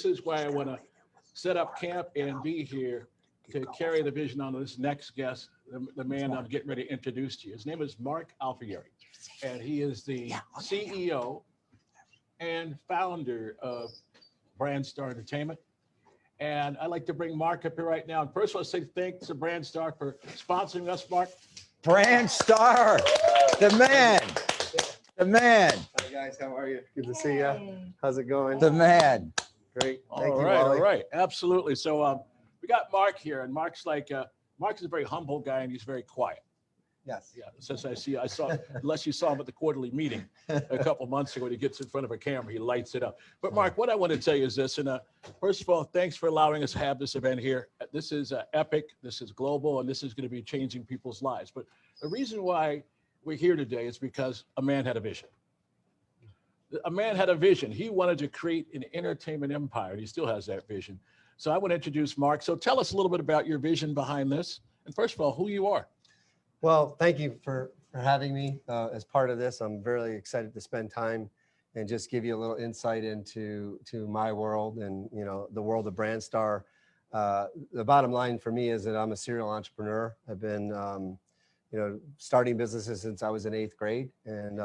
this is why I want to set up camp and be here to carry the vision on this next guest, the man I'm getting ready to introduce to you. His name is Mark Alfieri, and he is the CEO and founder of BrandStar Entertainment. And I'd like to bring Mark up here right now. And first, I want to say thanks to BrandStar for sponsoring us, Mark. BrandStar, the man, the man. Hi guys, how are you? Good to see you. How's it going? The man. Great. Thank you, All Wally. right, absolutely. So we got Mark here, and Mark's like, Mark is a very humble guy, and he's very quiet. Yes. Yeah, since I saw, unless you saw him at the quarterly meeting a couple months ago, when he gets in front of a camera, he lights it up. But Mark, what I want to tell you is this, and first of all, thanks for allowing us to have this event here. This is epic, this is global, and this is going to be changing people's lives. But the reason why we're here today is because a man had a vision. A man had a vision. He wanted to create an entertainment empire, and he still has that vision. So I want to introduce Mark. So tell us a little bit about your vision behind this. And first of all, who you are. Well, thank you for having me as part of this. I'm very excited to spend time and just give you a little insight into my world and the world of BrandStar. The bottom line for me is that I'm a serial entrepreneur. I've been starting businesses since I was in 8th grade and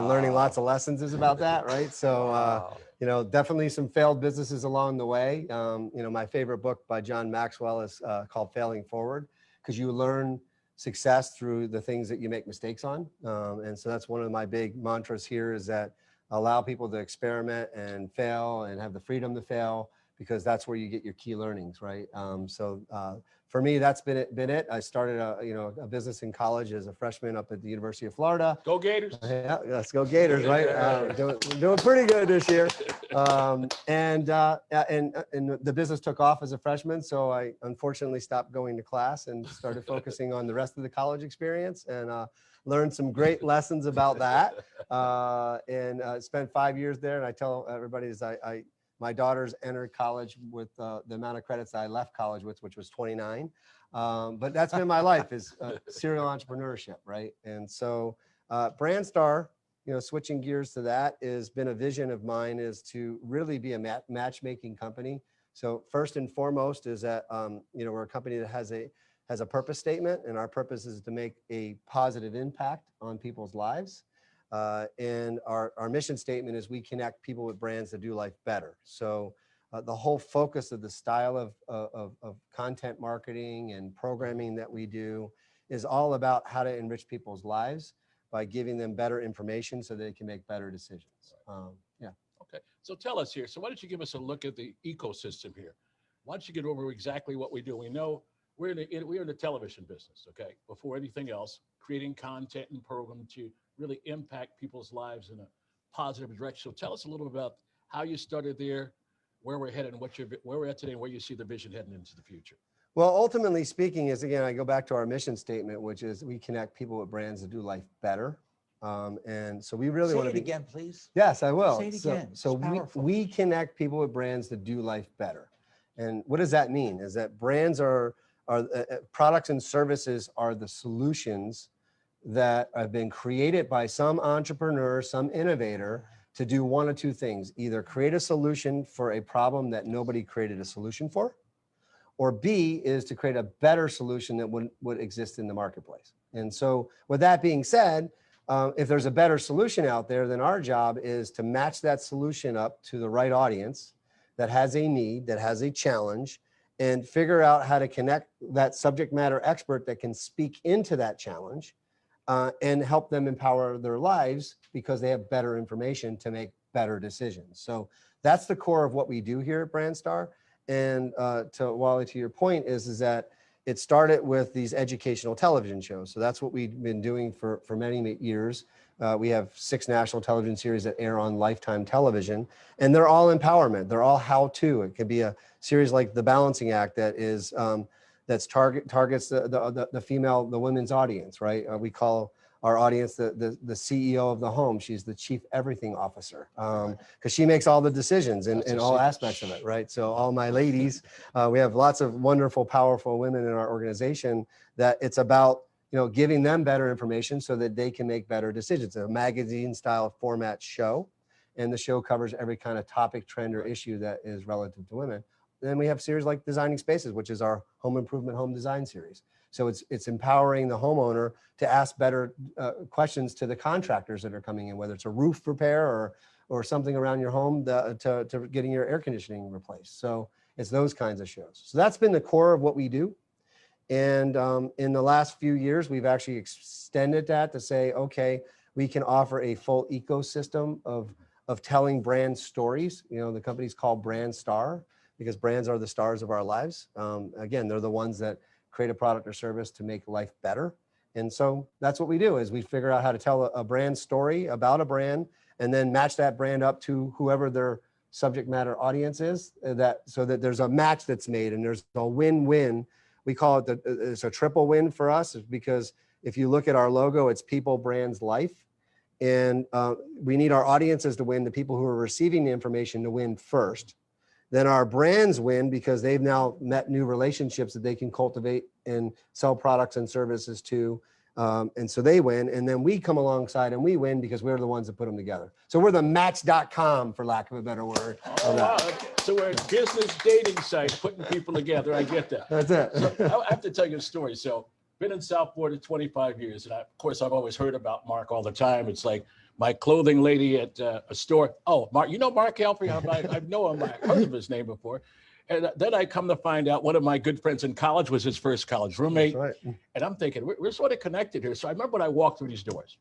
learning lots of lessons is about that, right? So, definitely some failed businesses along the way. My favorite book by John Maxwell is called Failing Forward, because you learn success through the things that you make mistakes on. And so that's one of my big mantras here, is that allow people to experiment and fail and have the freedom to fail, because that's where you get your key learnings, right? For me, that's been it. I started a business in college as a freshman up at the University of Florida. Go Gators. Yeah, let's go Gators, right? Doing pretty good this year. And the business took off as a freshman, so I unfortunately stopped going to class and started focusing on the rest of the college experience, and learned some great lessons about that. And spent 5 years there, and I tell everybody is my daughters entered college with the amount of credits I left college with, which was 29. But that's been my life, is serial entrepreneurship, right? And so BrandStar, switching gears to that, has been a vision of mine, is to really be a matchmaking company. So first and foremost is that we're a company that has a purpose statement, and our purpose is to make a positive impact on people's lives. And our mission statement is we connect people with brands that do life better. So the whole focus of the style of content marketing and programming that we do is all about how to enrich people's lives by giving them better information so they can make better decisions. Yeah. Okay, so tell us here. So why don't you give us a look at the ecosystem here? Why don't you get over exactly what we do? We know we're in the television business, okay? Before anything else, creating content and program to really impact people's lives in a positive direction. So tell us a little bit about how you started there, where we're headed, and where we're at today, and where you see the vision heading into the future. Well, ultimately speaking, is again, I go back to our mission statement, which is we connect people with brands that do life better. And so we really want to Say it again, please. Yes, I will. Say it again. So we connect people with brands that do life better. And what does that mean? Is that brands are products and services are the solutions that have been created by some entrepreneur, some innovator, to do one of two things: either create a solution for a problem that nobody created a solution for, or B, is to create a better solution that would exist in the marketplace. And so with that being said, if there's a better solution out there, then our job is to match that solution up to the right audience that has a need, that has a challenge, and figure out how to connect that subject matter expert that can speak into that challenge and help them empower their lives because they have better information to make better decisions. So that's the core of what we do here at BrandStar. And Wally, to your point, is that it started with these educational television shows. So that's what we've been doing for many years. We have 6 national television series that air on Lifetime television, and they're all empowerment. They're all how-to. It could be a series like The Balancing Act that is targets the women's audience, right? We call our audience the CEO of the home. She's the chief everything officer because she makes all the decisions in all aspects of it, right? So all my ladies, we have lots of wonderful, powerful women in our organization that it's about, giving them better information so that they can make better decisions. A magazine style format show. and the show covers every kind of topic, trend, or issue that is relative to women. Then we have series like Designing Spaces, which is our home improvement, home design series. So it's empowering the homeowner to ask better questions to the contractors that are coming in, whether it's a roof repair or something around your home to getting your air conditioning replaced. So it's those kinds of shows. So that's been the core of what we do. And in the last few years, we've actually extended that to say, okay, we can offer a full ecosystem of telling brand stories. You know, the company's called BrandStar because brands are the stars of our lives. Again, they're the ones that create a product or service to make life better. And so that's what we do is we figure out how to tell a brand story about a brand and then match that brand up to whoever their subject matter audience is, so that there's a match that's made and there's a win-win. We call it it's a triple win for us because if you look at our logo, it's people, brands, life. And we need our audiences to win, the people who are receiving the information to win first. Then our brands win because they've now met new relationships that they can cultivate and sell products and services to. And so they win. And then we come alongside and we win because we're the ones that put them together. So we're the match.com, for lack of a better word. Oh, wow. So we're a business dating site putting people together. I get that. That's it. So I have to tell you a story. So been in South Florida 25 years. And of course, I've always heard about Mark all the time. It's like my clothing lady at a store. Oh, Mark, you know Mark Alfieri? I know him. I've heard of his name before. And then I come to find out one of my good friends in college was his first college roommate. That's right. And I'm thinking, we're sort of connected here. So I remember when I walked through these doors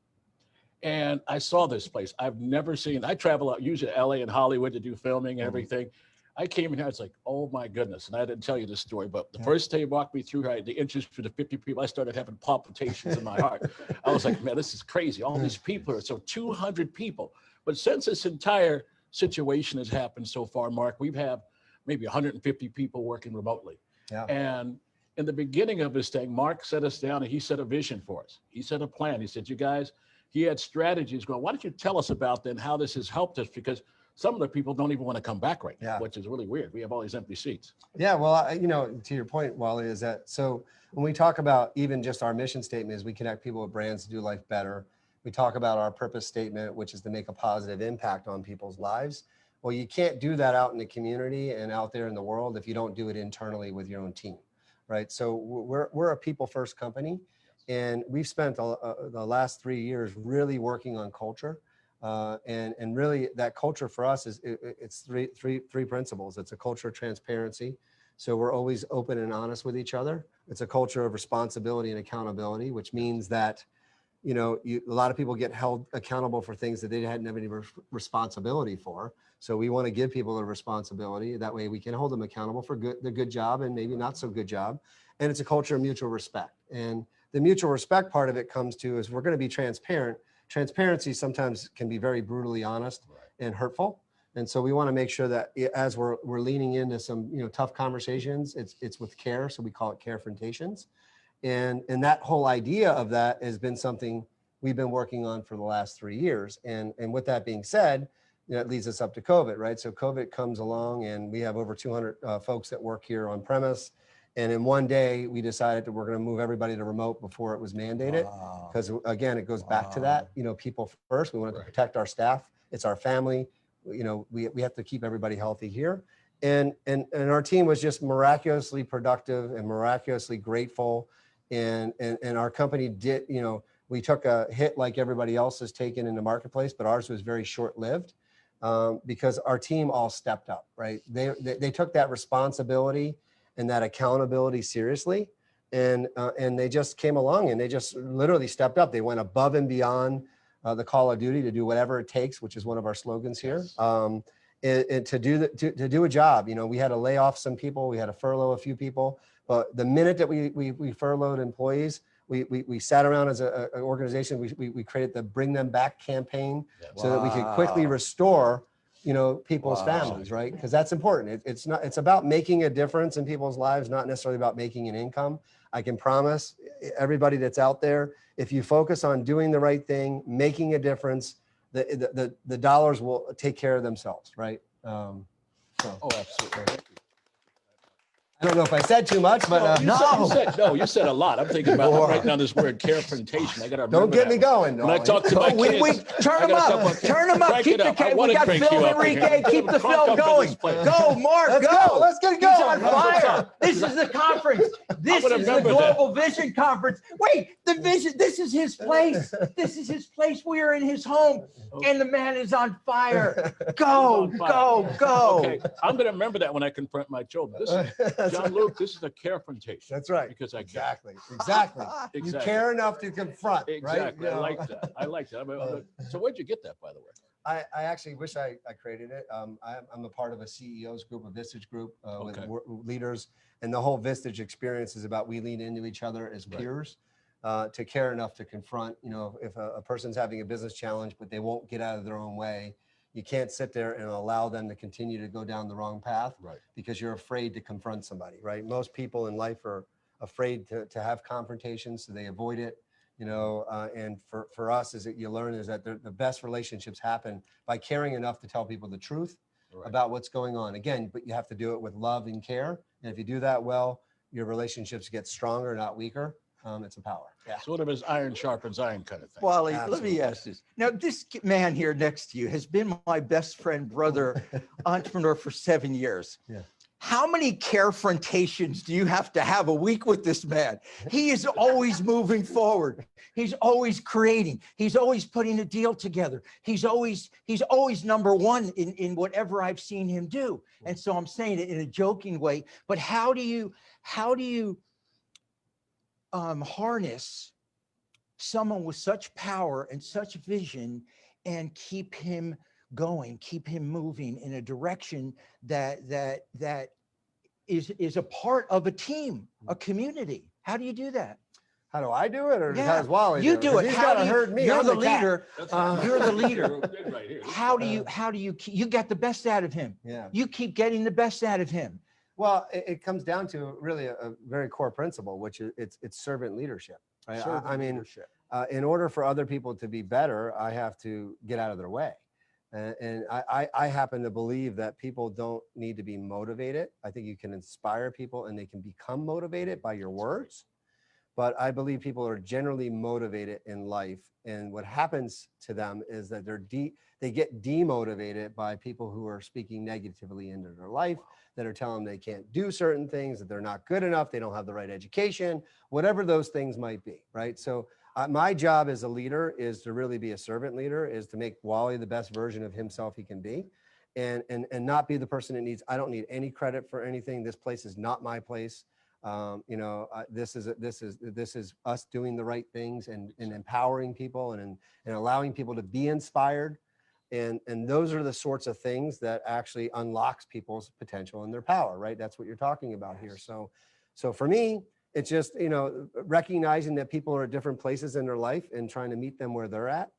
and I saw this place. I've never seen. I travel out usually to LA and Hollywood to do filming and everything. I came in here, it's like, oh my goodness. And I didn't tell you this story, but the first day you walked me through the entrance for the 50 people, I started having palpitations in my heart. I was like, man, this is crazy. All these people are, so 200 people. But since this entire situation has happened so far, Mark, we've had maybe 150 people working remotely. Yeah. And in the beginning of this thing, Mark set us down and he set a vision for us. He set a plan. He said, you guys, he had strategies going, why don't you tell us about then how this has helped us? Because some of the people don't even want to come back right now, which is really weird. We have all these empty seats. Yeah, well, you know, to your point, Wally, is that so when we talk about even just our mission statement is we connect people with brands to do life better. We talk about our purpose statement, which is to make a positive impact on people's lives. Well, you can't do that out in the community and out there in the world if you don't do it internally with your own team, right? So we're a people first company, and we've spent the last 3 years really working on culture. And really that culture for us is it's three principles. It's a culture of transparency. So we're always open and honest with each other. It's a culture of responsibility and accountability, which means that, you know, a lot of people get held accountable for things that they hadn't have any responsibility for. So we want to give people the responsibility. That way we can hold them accountable for the good job and maybe not so good job. And it's a culture of mutual respect. And the mutual respect part of it comes to is we're going to be transparent. Transparency sometimes can be very brutally honest and hurtful. And so we want to make sure that as we're leaning into some, you know, tough conversations, it's with care. So we call it carefrontations. And that whole idea of that has been something we've been working on for the last 3 years. And with that being said, you know, it leads us up to COVID, right? So COVID comes along and we have over 200 folks that work here on premise. And in one day, we decided that we're going to move everybody to remote before it was mandated. Because again, it goes back to that, you know, people first. We wanted to protect our staff. It's our family. You know, we have to keep everybody healthy here. And our team was just miraculously productive and miraculously grateful. And our company did, you know, we took a hit like everybody else has taken in the marketplace, but ours was very short-lived because our team all stepped up, right? They took that responsibility and that accountability seriously. And they just came along and they just literally stepped up. They went above and beyond the call of duty to do whatever it takes, which is one of our slogans here. And to do a job. You know, we had to lay off some people, we had to furlough a few people, but the minute that we furloughed employees, we sat around as an organization, we created the Bring Them Back campaign so that we could quickly restore, you know, people's families, right? Because that's important. It's about making a difference in people's lives, not necessarily about making an income. I can promise everybody that's out there, if you focus on doing the right thing, making a difference, the dollars will take care of themselves, right? Oh, absolutely. I don't know if I said too much, but You said a lot. I'm thinking about, I'm writing down this word, carefrontation. I got to remember don't get me that. going. When I Ollie. talk to my We kids. turn I them gotta up. talk about- Turn them up. Crank Keep it the up. I we wanna got crank film you up in Enrique. here. Keep the Crank film up in going. this place. Go, Mark. Let's go. Let's get He's going. on That's what's fire. up. This is the conference. This gonna is the remember that. Global Vision Conference. Wait, the vision. This is his place. This is his place. We are in his home, and the man is on fire. Go, He's on go, fire. go. Okay, I'm going to remember that when I confront my children. This is, John Luke, this is a carefrontation. That's right. Because I care. Exactly. You Exactly. care enough to confront, right? Exactly. You I know? like that. I like that. So where'd you get that, by the way? I actually wish I created it. I'm a part of a CEO's group, a Vistage group with Okay. leaders. And the whole Vistage experience is about we lean into each other as peers to care enough to confront, you know, if a person's having a business challenge, but they won't get out of their own way. You can't sit there and allow them to continue to go down the wrong path because you're afraid to confront somebody, right? Most people in life are afraid to have confrontations, so they avoid it. You know, and for us, is that you learn is that the best relationships happen by caring enough to tell people the truth about what's going on. Again, but you have to do it with love and care. And if you do that well, your relationships get stronger, not weaker. It's a power. Yeah. Sort of as iron sharpens iron kind of thing. Wally, let Absolutely. me ask this. Now, this man here next to you has been my best friend, brother, entrepreneur for 7 years. Yeah. How many carefrontations do you have to have a week with this man? He is always moving forward. He's always creating. He's always putting a deal together. He's always number one in whatever I've seen him do. And so I'm saying it in a joking way, but how do you harness someone with such power and such vision and keep him going, keep him moving in a direction that is a part of a team, a community? How do you do that? How do I do it, or Yeah, how does Wally you do do it? it. He's How got to do you- herd me. You're I'm the cat. leader. You're the leader. Right here. How do you got the best out of him? Yeah. You keep getting the best out of him. Well, it comes down to really a very core principle, which is it's servant leadership. Right? I mean, Leadership. in order for other people to be better, I have to get out of their way. And I happen to believe that people don't need to be motivated. I think you can inspire people and they can become motivated by your words. But I believe people are generally motivated in life. And what happens to them is that they get demotivated by people who are speaking negatively into their life, that are telling them they can't do certain things, that they're not good enough, they don't have the right education, whatever those things might be, right? So my job as a leader is to really be a servant leader, is to make Wally the best version of himself he can be, and not be the person that needs, I don't need any credit for anything. This place is not my place. You know, this is us doing the right things and empowering people and allowing people to be inspired. And those are the sorts of things that actually unlocks people's potential and their power, right? That's what you're talking about here. So for me, it's just, you know, recognizing that people are at different places in their life and trying to meet them where they're at,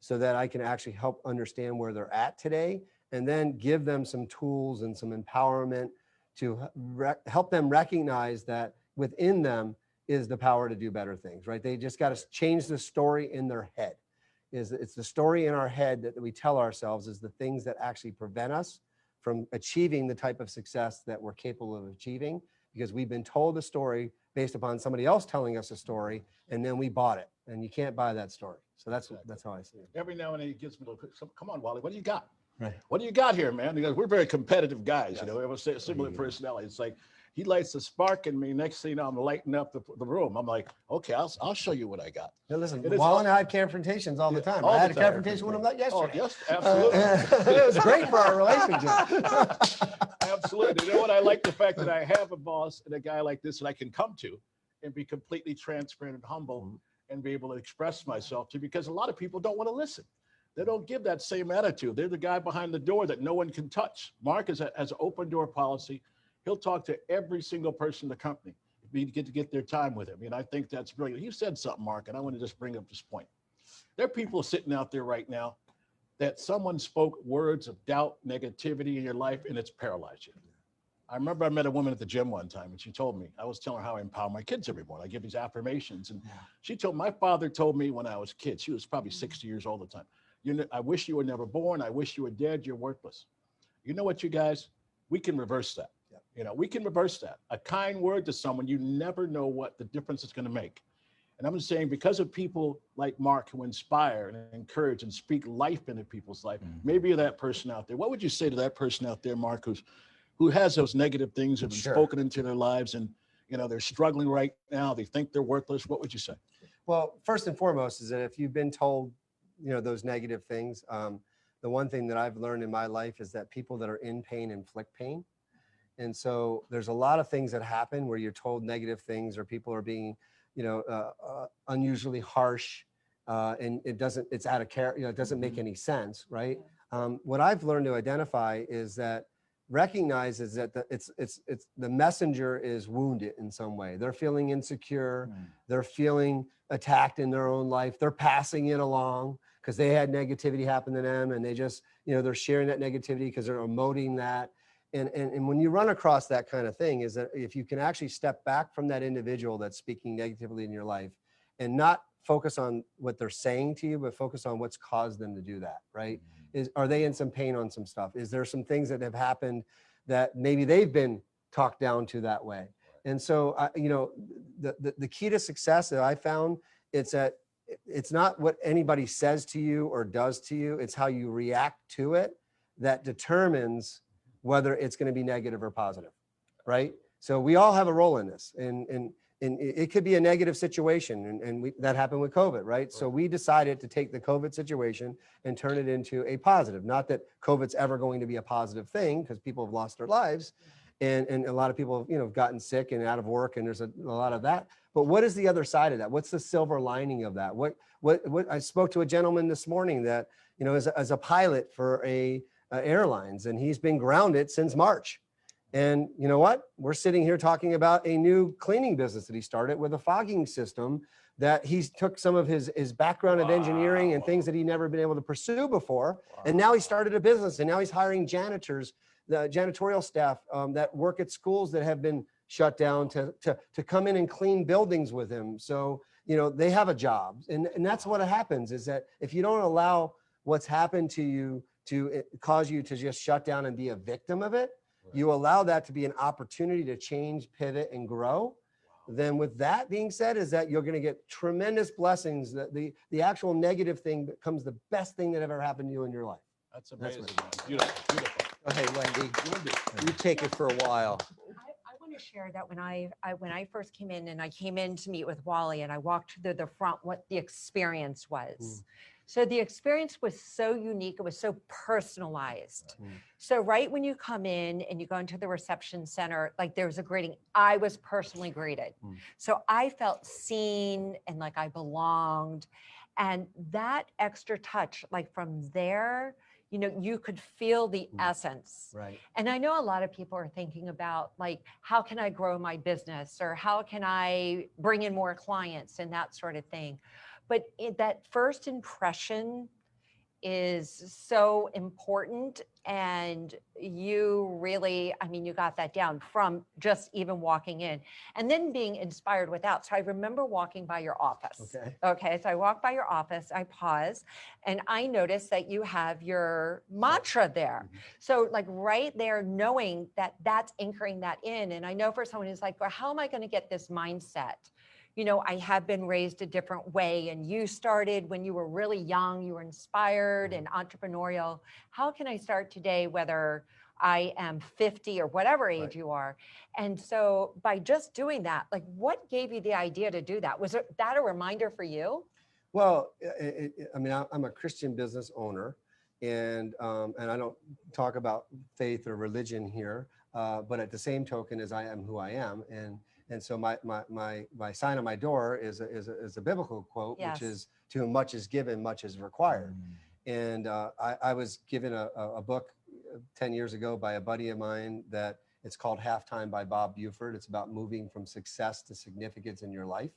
so that I can actually help understand where they're at today, and then give them some tools and some empowerment to help them recognize that within them is the power to do better things, right? They just got to change the story in their head. It's the story in our head that we tell ourselves is the things that actually prevent us from achieving the type of success that we're capable of achieving, because we've been told a story based upon somebody else telling us a story, and then we bought it, and you can't buy that story. So that's how I see it. Every now and then he gives me a little, come on, Wally, what do you got? Right. What do you got here, man? Because we're very competitive guys, you know, we have a similar personality. It's like, he lights the spark in me. Next thing you know, I'm lighting up the room. I'm like, okay, I'll show you what I got. Now listen, It is Wally and I had confrontations all the time. all I had the a time. confrontation with him yesterday. Oh, yes, absolutely. It was great for our relationship. Absolutely. You know what? I like the fact that I have a boss and a guy like this that I can come to and be completely transparent and humble and be able to express myself to, because a lot of people don't want to listen. They don't give that same attitude. They're the guy behind the door that no one can touch. Mark has an open door policy. He'll talk to every single person in the company. We get to get their time with him. And I think that's brilliant. You said something, Mark, and I want to just bring up this point. There are people sitting out there right now that someone spoke words of doubt, negativity in your life, and it's paralyzed you. I remember I met a woman at the gym one time, and she told me, I was telling her how I empower my kids every morning. I give these affirmations. And she told, my father told me when I was a kid, she was probably 60 years old at the time, I wish you were never born. I wish you were dead. You're worthless. You know what, you guys? We can reverse that. You know, we can reverse that. A kind word to someone, you never know what the difference it's going to make. And I'm just saying, because of people like Mark who inspire and encourage and speak life into people's life, maybe you're that person out there. What would you say to that person out there, Mark, who has those negative things that have been Sure. spoken into their lives, and you know they're struggling right now, they think they're worthless? What would you say? Well, first and foremost is that if you've been told, those negative things, the one thing that I've learned in my life is that people that are in pain inflict pain. And so there's a lot of things that happen where you're told negative things, or people are being, unusually harsh, and it's out of character, it doesn't make any sense, right? What I've learned to identify is that recognizes that the messenger is wounded in some way. They're feeling insecure. They're feeling attacked in their own life. They're passing it along because they had negativity happen to them, and they just, they're sharing that negativity because they're emoting that. And when you run across that kind of thing, is that if you can actually step back from that individual that's speaking negatively in your life and not focus on what they're saying to you, but focus on what's caused them to do that, right? Are they in some pain on some stuff? Is there some things that have happened that maybe they've been talked down to that way? And so, the key to success that I found, it's that it's not what anybody says to you or does to you. It's how you react to it that determines whether it's going to be negative or positive, right? So we all have a role in this, and it could be a negative situation, and that happened with COVID, right? So we decided to take the COVID situation and turn it into a positive. Not that COVID's ever going to be a positive thing, because people have lost their lives, and a lot of people have gotten sick and out of work, and there's a lot of that. But what is the other side of that? What's the silver lining of that? What I spoke to a gentleman this morning that as a pilot for airlines, and he's been grounded since March. And you know what? We're sitting here talking about a new cleaning business that he started with a fogging system that he's took some of his background of engineering and things that he'd never been able to pursue before. And now he started a business, and now he's hiring janitors, the janitorial staff that work at schools that have been shut down to come in and clean buildings with him. So, they have a job. And that's what happens, is that if you don't allow what's happened to you to cause you to just shut down and be a victim of it, you allow that to be an opportunity to change, pivot, and grow. Then with that being said, is that you're going to get tremendous blessings. That the actual negative thing becomes the best thing that ever happened to you in your life. That's amazing. Beautiful, beautiful. Hey, Wendy, you take it for a while. I want to share that when I first came in, and I came in to meet with Wally, and I walked to the front, what the experience was. So the experience was so unique. It was so personalized. So right when you come in and you go into the reception center, like there was a greeting, I was personally greeted. So I felt seen and like I belonged. And that extra touch, like from there, you could feel the essence. Right. And I know a lot of people are thinking about, like, how can I grow my business, or how can I bring in more clients and that sort of thing. But that first impression is so important. And you really, you got that down from just even walking in and then being inspired without. So I remember walking by your office. Okay. So I walked by your office, I paused, and I noticed that you have your mantra there. So like right there, knowing that that's anchoring that in. And I know for someone who's like, well, how am I going to get this mindset? I have been raised a different way, and you started when you were really young, you were inspired and entrepreneurial. How can I start today, whether I am 50 or whatever age you are? And so by just doing that, like, what gave you the idea to do that? Was that a reminder for you? Well, I'm a Christian business owner, and I don't talk about faith or religion here, but at the same token, as I am who I am, and so my sign on my door is a biblical quote, which is, "To whom much is given, much is required." And I was given a book 10 years ago by a buddy of mine that it's called Halftime by Bob Buford. It's about moving from success to significance in your life.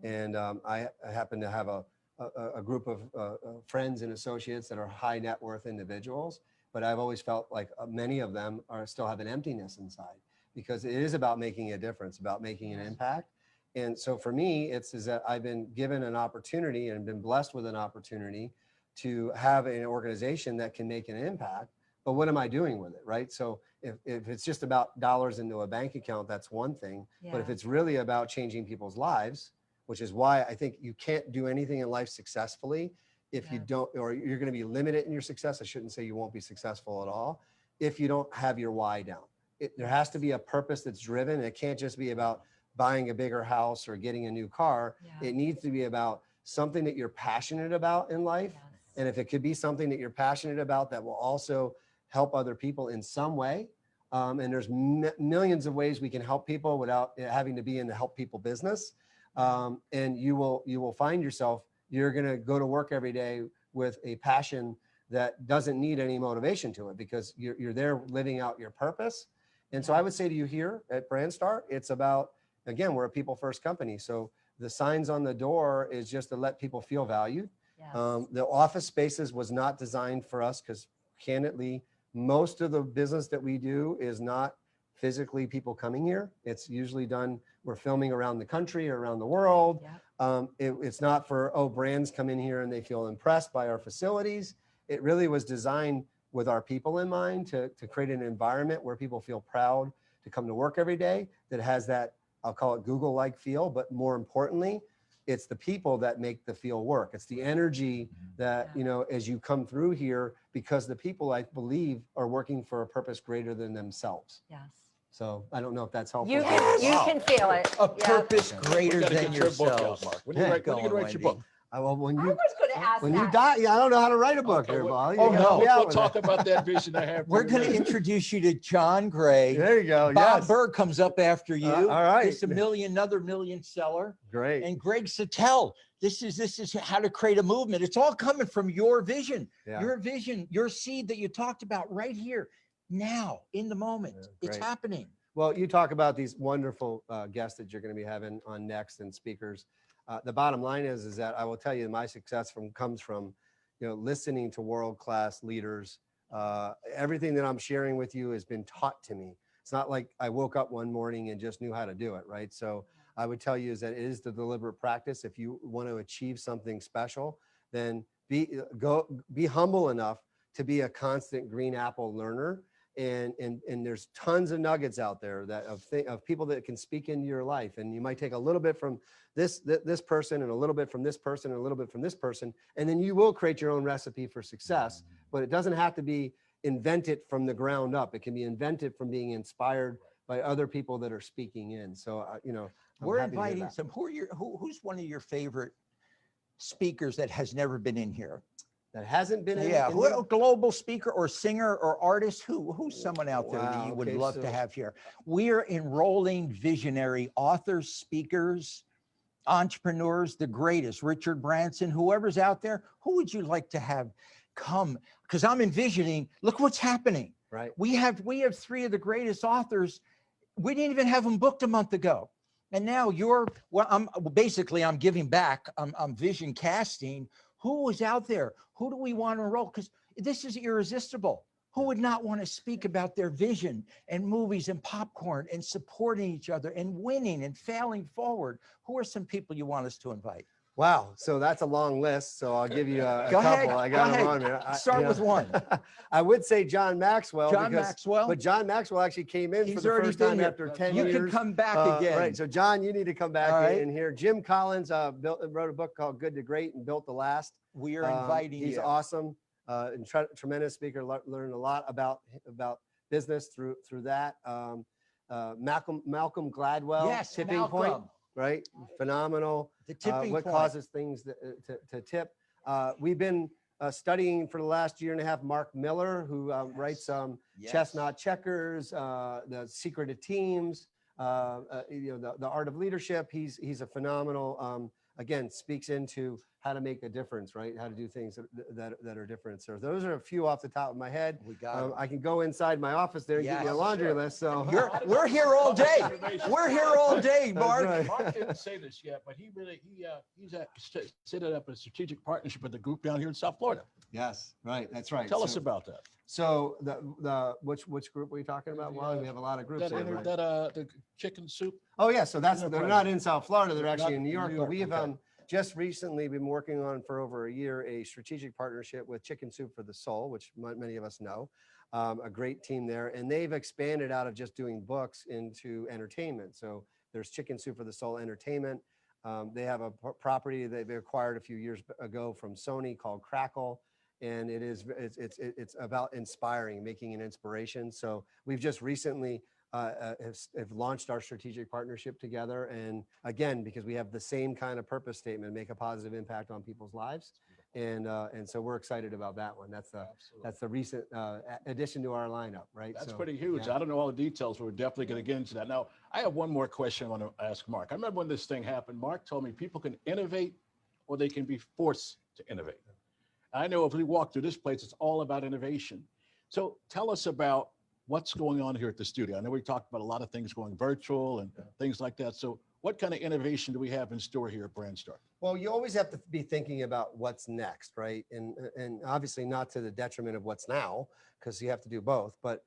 And I happen to have a group of friends and associates that are high net worth individuals, but I've always felt like many of them still have an emptiness inside, because it is about making a difference, about making an impact. And so for me, is that I've been given an opportunity and been blessed with an opportunity to have an organization that can make an impact, but what am I doing with it, right? So if it's just about dollars into a bank account, that's one thing. But if Yeah. it's really about changing people's lives, which is why I think you can't do anything in life successfully if you Yeah. don't, or you're going to be limited in your success. I shouldn't say you won't be successful at all if you don't have your why down. There has to be a purpose that's driven. It can't just be about buying a bigger house or getting a new car. Yeah. It needs to be about something that you're passionate about in life. Yes. And if it could be something that you're passionate about that will also help other people in some way. And there's millions of ways we can help people without having to be in the help people business. And you will find yourself, you're going to go to work every day with a passion that doesn't need any motivation to it because you're there living out your purpose. And so I would say to you here at BrandStar, it's about, again, we're a people first company. So the signs on the door is just to let people feel valued. Yes. The office spaces was not designed for us because candidly, most of the business that we do is not physically people coming here. It's usually done, we're filming around the country or around the world. Yep. It's not for, oh, brands come in here and they feel impressed by our facilities. It really was designed with our people in mind to create an environment where people feel proud to come to work every day, that has that, I'll call it Google-like feel, but more importantly, it's the people that make the feel work. It's the energy that, Yeah. you know, as you come through here, because the people, I believe, are working for a purpose greater than themselves. Yes. So I don't know if that's helpful. You but- can, you can feel it. A Yep. purpose We greater gotta than get your book out, yourselves. Mark. When you write your Wendy. book. Well, when I you, was going to ask when you that. die, I don't know how to write a book Okay, here, well- Paul. You Oh, gotta no. help me out We'll with talk that. about that vision I have. for We're you going to later. introduce you to John Gray. There you go. Bob Yes. Burr comes up after you. All right. It's another million seller. Great. And Greg Sattel, this is how to create a movement. It's all coming from your vision, Yeah. your vision, your seed that you talked about right here, now, in the moment. Yeah, It's great. happening. Well, you talk about these wonderful guests that you're going to be having on next and speakers. The bottom line is that I will tell you my success comes from, you know, listening to world-class leaders. Everything that I'm sharing with you has been taught to me. It's not like I woke up one morning and just knew how to do it, right? So I would tell you is that it is the deliberate practice. If you want to achieve something special, then be humble enough to be a constant green apple learner. And there's tons of nuggets out there that of people that can speak into your life. And you might take a little bit from this person and a little bit from this person and a little bit from this person. And then you will create your own recipe for success, but it doesn't have to be invented from the ground up. It can be invented from being inspired by other people that are speaking in. So, you know, I'm We're happy to hear inviting that. some, who's one of your favorite speakers that has never been in here? That hasn't been in. Yeah, in who, the- a global speaker or singer or artist, who's someone out there that Wow, you would okay, love to so- have here? We are enrolling visionary authors, speakers, entrepreneurs, the greatest, Richard Branson, whoever's out there. Who would you like to have come? Because I'm envisioning, look what's happening. Right. We have three of the greatest authors. We didn't even have them booked a month ago. And now I'm giving back. I'm vision casting. Who is out there? Who do we want to enroll? Because this is irresistible. Who would not want to speak about their vision and movies and popcorn and supporting each other and winning and failing forward? Who are some people you want us to invite? Wow. So that's a long list. So I'll give you a Go couple. ahead, I go got them ahead. on there. Start with one. I would say John Maxwell. John because, Maxwell. But John Maxwell actually came in He's for the already first been time here. after 10 You years. can come back again. Right. So John, you need to come back All right. in here. Jim Collins wrote a book called Good to Great and Built to Last. We are inviting He's you. awesome. And tremendous speaker. Learned a lot about business through that. Malcolm Gladwell. Yes, Tipping Malcolm. Point. Right. Phenomenal. The tipping What point. causes things to tip. We've been studying for the last year and a half Mark Miller, who writes Yes. Chestnut Checkers, The Secret of Teams, you know, the Art of Leadership. He's a phenomenal, again, speaks into how to make a difference, right? How to do things that are different. So those are a few off the top of my head. We got it. I can go inside my office there and give you a Yes. laundry Sure. list. So We're here all day. We're here all day, That's Mark. right. Mark didn't say this yet, but he's set up a strategic partnership with a group down here in South Florida. Yes, right. That's right. Tell us So- about that. So which group were you talking about? Well, we have a lot of groups. That, here, right? the chicken soup. Oh yeah, so Yeah, they're right. not in South Florida. They're They're actually not in New in York. New But York, we have okay. just recently been working on for over a year a strategic partnership with Chicken Soup for the Soul, which many of us know. a great team there, and they've expanded out of just doing books into entertainment. So there's Chicken Soup for the Soul Entertainment. They have a property that they acquired a few years ago from Sony called Crackle, and it's about inspiring, making an inspiration. So we've just recently have launched our strategic partnership together, and again, because we have the same kind of purpose statement, make a positive impact on people's lives. And so we're excited about that one. That's the recent addition to our lineup, right? That's So, pretty huge. yeah. I don't know all the details, but we're definitely going to get into that. Now, I have one more question I want to ask Mark. I remember when this thing happened, Mark told me people can innovate or they can be forced to innovate. I know if we walk through this place, it's all about innovation. So tell us about what's going on here at the studio. I know we talked about a lot of things going virtual and things like that. So what kind of innovation do we have in store here at BrandStar? Well, you always have to be thinking about what's next, right? And obviously not to the detriment of what's now, because you have to do both. But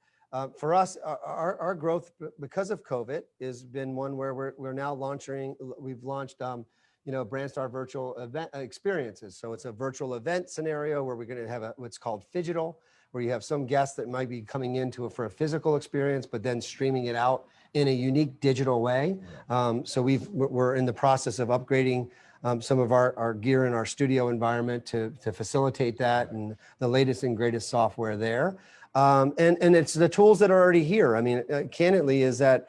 for us, our growth because of COVID has been one where we're now launching. We've launched, BrandStar virtual event experiences. So it's a virtual event scenario where we're going to have what's called Phygital, where you have some guests that might be coming into for a physical experience, but then streaming it out in a unique digital way. So we're in the process of upgrading some of our gear in our studio environment to facilitate that, and the latest and greatest software there. And it's the tools that are already here. I mean, candidly, is that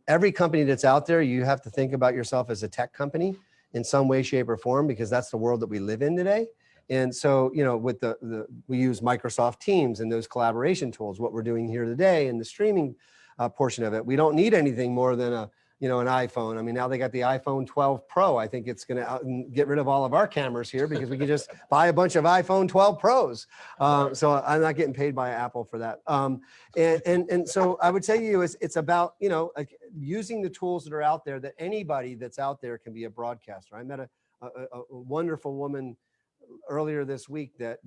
every company that's out there, you have to think about yourself as a tech company in some way, shape, or form, because that's the world that we live in today. And so, with we use Microsoft Teams and those collaboration tools, what we're doing here today in the streaming portion of it, we don't need anything more than an iPhone. I mean, now they got the iPhone 12 Pro. I think it's going to get rid of all of our cameras here, because we can just buy a bunch of iPhone 12 Pros. So I'm not getting paid by Apple for that. And so I would tell you, it's about, using the tools that are out there, that anybody that's out there can be a broadcaster. I met a wonderful woman earlier this week that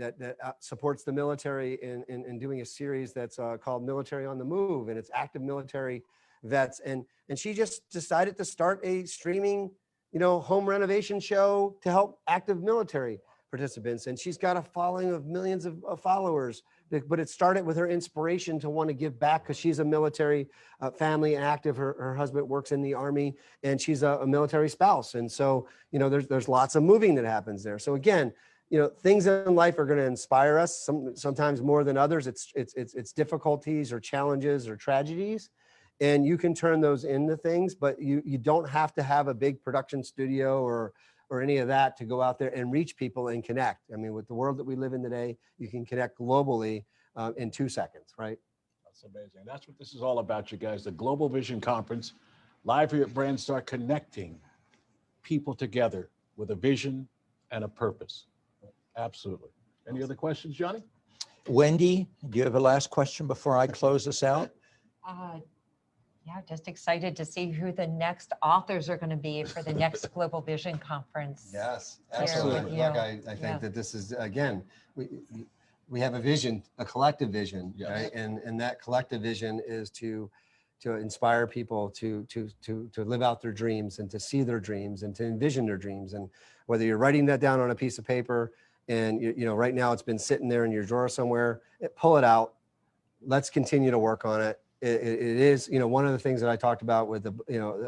supports the military in doing a series that's called Military on the Move, and it's active military vets, and she just decided to start a streaming home renovation show to help active military participants, and she's got a following of millions of followers. But it started with her inspiration to want to give back, because she's a military family active. Her husband works in the Army, and she's a military spouse, and so there's lots of moving that happens there. So again, things in life are going to inspire us, sometimes more than others. It's difficulties or challenges or tragedies, and you can turn those into things, but you don't have to have a big production studio or any of that to go out there and reach people and connect. I mean, with the world that we live in today, you can connect globally in 2 seconds, right? That's amazing. That's what this is all about, you guys. The Global Vision Conference, live here at BrandStar, connecting people together with a vision and a purpose. Absolutely. Any other questions, Johnny? Wendy, do you have a last question before I close this out? Yeah, just excited to see who the next authors are going to be for the next Global Vision Conference. Yes, Here with absolutely. you. Look, I think that this is, again, we have a vision, a collective vision, Yes. right? And that collective vision is to inspire people to live out their dreams, and to see their dreams, and to envision their dreams. And whether you're writing that down on a piece of paper, and right now it's been sitting there in your drawer somewhere, pull it out. Let's continue to work on it. It is, one of the things that I talked about with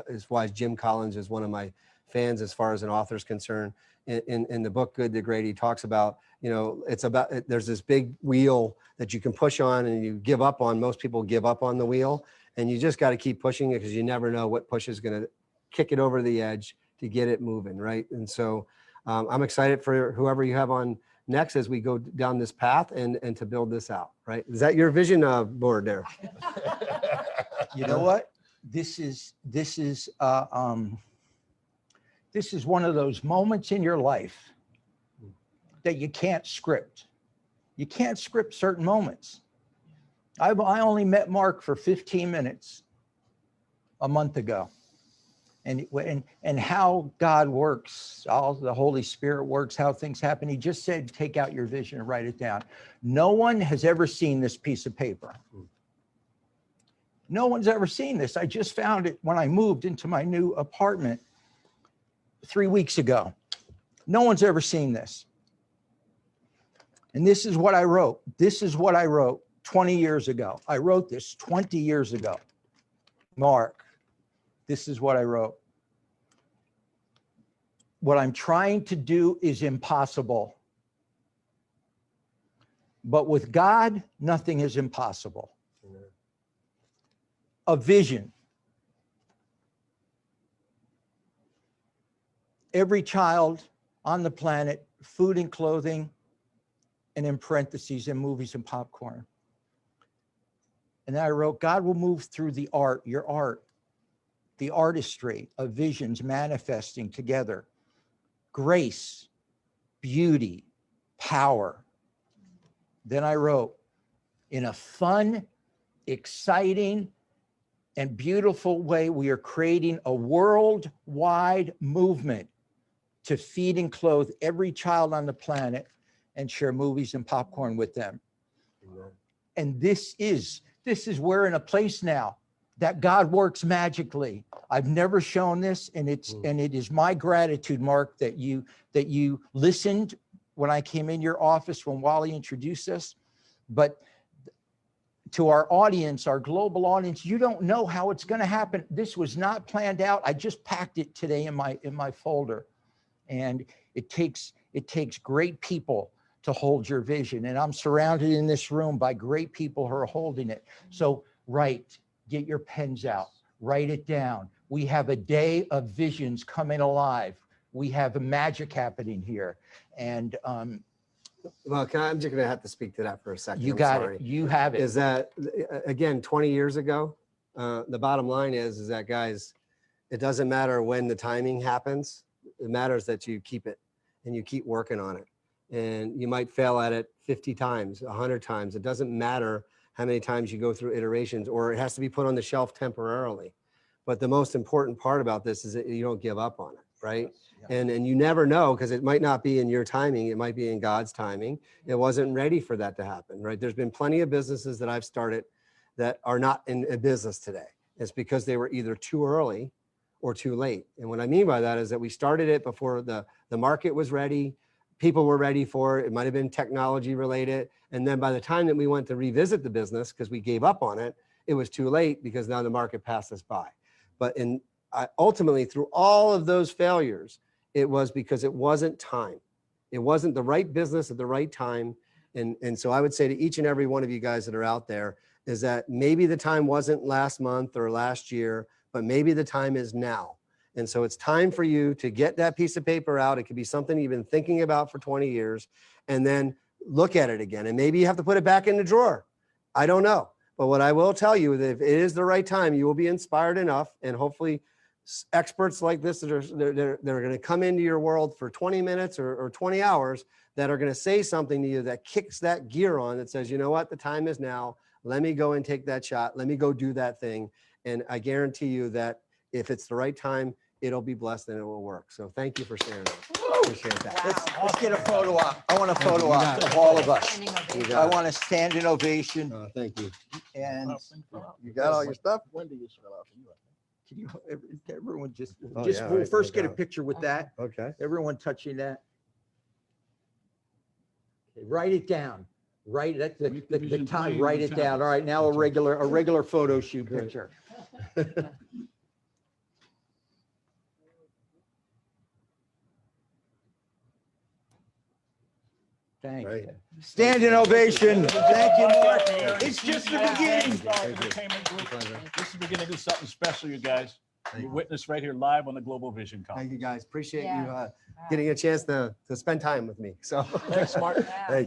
is why Jim Collins is one of my fans as far as an author's concerned. In the book Good to Great, he talks about, it's about, there's this big wheel that you can push on and you give up on. Most people give up on the wheel, and you just got to keep pushing it, because you never know what push is going to kick it over the edge to get it moving, right? And so I'm excited for whoever you have on next as we go down this path and to build this out, right? Is that your vision board there? You know what? This is one of those moments in your life that you can't script. You can't script certain moments. I only met Mark for 15 minutes a month ago. And how God works, how the Holy Spirit works, how things happen. He just said, take out your vision and write it down. No one has ever seen this piece of paper. No one's ever seen this. I just found it when I moved into my new apartment 3 weeks ago. No one's ever seen this. And this is what I wrote. This is what I wrote. 20 years ago. I wrote this 20 years ago. Mark, this is what I wrote. What I'm trying to do is impossible. But with God, nothing is impossible. A vision. Every child on the planet, food and clothing, and in parentheses, and movies and popcorn. And then I wrote, God will move through the art, your art, the artistry of visions manifesting together. Grace, beauty, power. Then I wrote, in a fun, exciting, and beautiful way, we are creating a worldwide movement to feed and clothe every child on the planet and share movies and popcorn with them. And this is we're in a place now that God works magically. I've never shown this, and it is my gratitude, Mark, that you listened when I came in your office when Wally introduced us. But to our audience, our global audience, you don't know how it's going to happen. This was not planned out. I just packed it today in my folder. And it takes great people to hold your vision. And I'm surrounded in this room by great people who are holding it. So get your pens out, write it down. We have a day of visions coming alive. We have a magic happening here. And Well, I'm just going to have to speak to that for a second. you I'm got sorry. it. You have it. Is that, again, 20 years ago, the bottom line is that, guys, it doesn't matter when the timing happens. It matters that you keep it and you keep working on it. And you might fail at it 50 times, 100 times. It doesn't matter how many times you go through iterations, or it has to be put on the shelf temporarily. But the most important part about this is that you don't give up on it, right? Yeah. And you never know, because it might not be in your timing. It might be in God's timing. It wasn't ready for that to happen, right? There's been plenty of businesses that I've started that are not in business today. It's because they were either too early or too late. And what I mean by that is that we started it before the market was ready. People were ready for it. It might've been technology related. And then by the time that we went to revisit the business, because we gave up on it, it was too late because now the market passed us by. But ultimately, through all of those failures, it was because it wasn't time. It wasn't the right business at the right time. And so I would say to each and every one of you guys that are out there is that maybe the time wasn't last month or last year, but maybe the time is now. And so it's time for you to get that piece of paper out. It could be something you've been thinking about for 20 years, and then look at it again. And maybe you have to put it back in the drawer. I don't know. But what I will tell you is that if it is the right time, you will be inspired enough, and hopefully experts like this that are going to come into your world for 20 minutes or 20 hours that are going to say something to you that kicks that gear on, that says, you know what, the time is now. Let me go and take that shot. Let me go do that thing. And I guarantee you that if it's the right time, it'll be blessed and it will work. So thank you for sharing that. Appreciate that. Let's get a photo op. I want a photo op of all of us. I want a standing ovation. Thank you. And You got all your stuff? When do you spell out? can you, everyone just Oh, we'll yeah, right, first no get a doubt. picture with that. Okay. Everyone touching that. Okay, write it down. Write that the time. Write it down. All right, now a regular photo shoot Great. picture. Thank Right. you. Standing ovation. Thank you, Mark. It's just the beginning. This is the beginning of something special, you guys. You witnessed right here live on the Global Vision Thank Conference. you, guys. Appreciate Yeah. you getting a chance to spend time with me. So Thanks, Mark. Yeah. thank you.